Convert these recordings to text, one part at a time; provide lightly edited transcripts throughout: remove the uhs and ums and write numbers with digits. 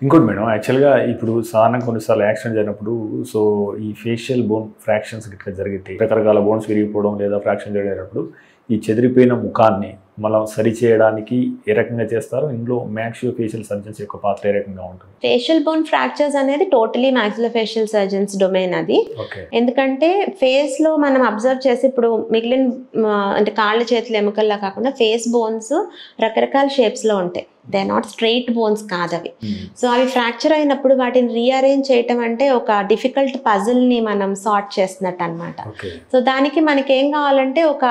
ఇంకోటి మేడం యాక్చువల్‌గా ఇప్పుడు సాధారణంగా కొన్నిసార్లు యాక్సిడెంట్ జరిగినప్పుడు సో, ఈ ఫేషియల్ బోన్ ఫ్రాక్షన్స్ ఇట్లా జరిగితే రకరకాల బోన్స్ విరిగిపోవడం లేదా ఫ్రాక్షన్ జరిగినప్పుడు ఈ చెదిరిపోయిన ముఖాన్ని మనం సరిచేయడానికి ఏ రకంగా చేస్తారు? ఇందులో మాక్సియోఫేషియల్ సర్జన్స్ యొక్క పాత్ర ఏ రకంగా ఉంటుంది? ఫేషియల్ బోన్ ఫ్రాక్చర్స్ అనేది టోటలీ మాక్సిలోఫేషియల్ సర్జన్స్ డొమైన్ అది. ఓకే. ఎందుకంటే ఫేస్ లో మనం అబ్జర్వ్ చేసి ఇప్పుడు మిగిలిన అంటే కాళ్ళ చేతుల ఎముకల్లా కాకుండా ఫేస్ బోన్స్ రకరకాల షేప్స్ లో ఉంటాయి. They are not straight bones కాదు అవి. సో అవి ఫ్రాక్చర్ అయినప్పుడు వాటిని రీఅరేంజ్ చేయటం అంటే ఒక డిఫికల్ట్ పజిల్ ని మనం సార్ట్ చేస్తున్నట్టు అనమాట. సో దానికి మనకి ఏం కావాలంటే ఒక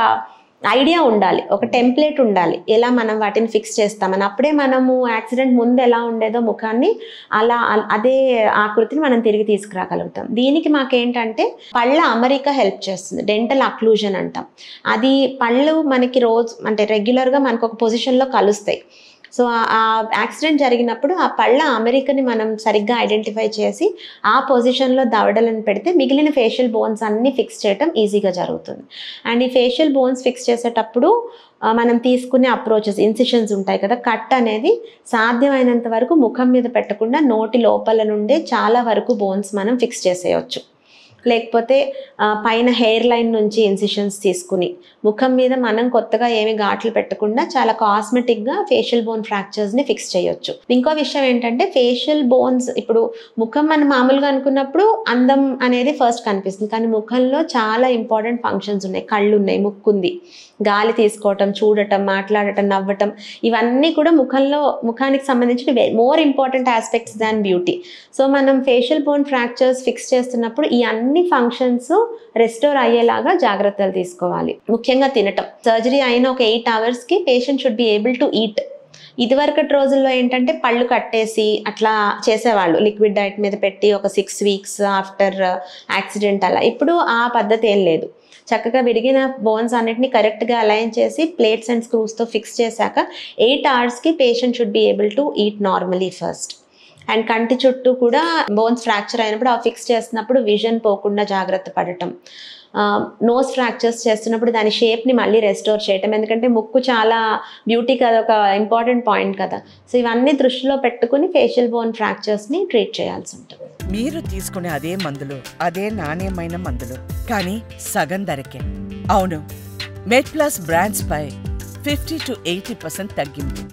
ఐడియా ఉండాలి, ఒక టెంప్లెట్ ఉండాలి, ఎలా మనం వాటిని ఫిక్స్ చేస్తామని. అప్పుడే మనము యాక్సిడెంట్ ముందు ఎలా ఉండేదో ముఖాన్ని అలా అదే ఆకృతిని మనం తిరిగి తీసుకురాగలుగుతాం. దీనికి మాకేంటంటే పళ్ళ అమరిక హెల్ప్ చేస్తుంది, డెంటల్ అక్లూజన్ అంటాం. అది పళ్ళు మనకి రోజు అంటే రెగ్యులర్గా మనకు ఒక పొజిషన్లో కలుస్తాయి. సో ఆ యాక్సిడెంట్ జరిగినప్పుడు ఆ పళ్ళ అమెరికని మనం సరిగ్గా ఐడెంటిఫై చేసి ఆ పొజిషన్లో దవడలను పెడితే మిగిలిన ఫేషియల్ బోన్స్ అన్నీ ఫిక్స్ చేయటం ఈజీగా జరుగుతుంది. అండ్ ఈ ఫేషియల్ బోన్స్ ఫిక్స్ చేసేటప్పుడు మనం తీసుకునే అప్రోచెస్, ఇన్సిషన్స్ ఉంటాయి కదా, కట్ అనేది సాధ్యమైనంత వరకు ముఖం మీద పెట్టకుండా నోటి లోపల నుండే చాలా వరకు బోన్స్ మనం ఫిక్స్ చేసేయచ్చు. లేకపోతే పైన హెయిర్ లైన్ నుంచి ఇన్సిషన్స్ తీసుకుని ముఖం మీద మనం కొత్తగా ఏమి ఘాట్లు పెట్టకుండా చాలా కాస్మెటిక్గా ఫేషియల్ బోన్ ఫ్రాక్చర్స్ని ఫిక్స్ చేయొచ్చు. ఇంకో విషయం ఏంటంటే ఫేషియల్ బోన్స్ ఇప్పుడు ముఖం మనం మామూలుగా అనుకున్నప్పుడు అందం అనేది ఫస్ట్ కనిపిస్తుంది, కానీ ముఖంలో చాలా ఇంపార్టెంట్ ఫంక్షన్స్ ఉన్నాయి. కళ్ళు ఉన్నాయి, ముక్కు ఉంది, గాలి తీసుకోవటం, చూడటం, మాట్లాడటం, నవ్వటం, ఇవన్నీ కూడా ముఖానికి సంబంధించిన మోర్ ఇంపార్టెంట్ ఆస్పెక్ట్స్ దాన్ బ్యూటీ. సో మనం ఫేషియల్ బోన్ ఫ్రాక్చర్స్ ఫిక్స్ చేస్తున్నప్పుడు ఈ అన్ని ఫంక్షన్స్ రెస్టోర్ అయ్యేలాగా జాగ్రత్తలు తీసుకోవాలి. ముఖ్యంగా తినటం. సర్జరీ అయిన ఒక 8 అవర్స్కి patient should be able to eat. ఇదివరకటి రోజుల్లో ఏంటంటే పళ్ళు కట్టేసి అట్లా చేసేవాళ్ళు, లిక్విడ్ డైట్ మీద పెట్టి ఒక 6 వీక్స్ ఆఫ్టర్ యాక్సిడెంట్ అలా. ఇప్పుడు ఆ పద్ధతి ఏం లేదు. చక్కగా విరిగిన బోన్స్ అన్నిటిని కరెక్ట్గా అలైన్ చేసి ప్లేట్స్ అండ్ స్క్రూస్తో ఫిక్స్ చేశాక 8 అవర్స్కి patient should be able to eat normally first. And కంటి చుట్టూ కూడా బోన్స్ ఫ్రాక్చర్ అయినప్పుడు ఆ ఫిక్స్ చేస్తున్నప్పుడు విజన్ పోకుండా జాగ్రత్త పడటం. నోస్ ఫ్రాక్చర్స్ చేస్తున్నప్పుడు దాని షేప్ని మళ్ళీ రెస్టోర్ చేయటం, ఎందుకంటే ముక్కు చాలా బ్యూటీకి అదొక ఇంపార్టెంట్ పాయింట్ కదా. సో ఇవన్నీ దృష్టిలో పెట్టుకుని ఫేషియల్ బోన్ ఫ్రాక్చర్స్ని ట్రీట్ చేయాల్సి ఉంటుంది. మీరు తీసుకునే అదే మందులు, అదే నాణ్యమైన మందులు, కానీ సగం ధరకే. అవును, మెడ్ ప్లస్ బ్రాండ్స్ పై 50 to 80% తగ్గింపు.